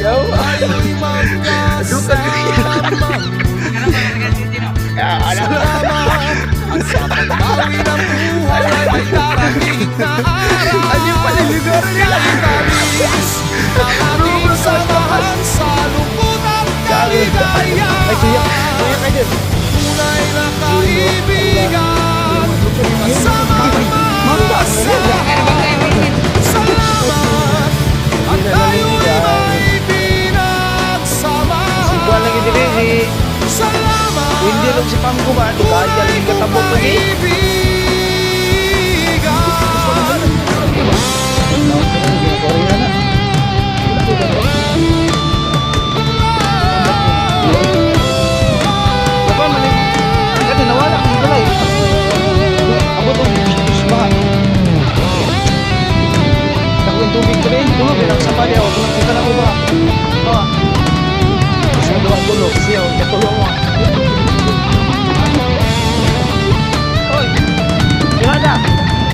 tayo'y magkasama. Salamat at sa pagbawi ng buhay ay may darating na araw. Italis ang ating samahan sa lungkot at kaligayahan. Tunay na kaibigan, kasamang mag-asa. Salamat at tayo'y may pinagsamahan. Salamat Hindi lang si Pam kumain, kaya yung katabok lagi. Baka manin, kasi nawala ang galay. Abot ang isba. Ako yung tubig ko rin, tulog rin ang sapali ako. Kita na ko ba? Kasi ang tulog siya, katulong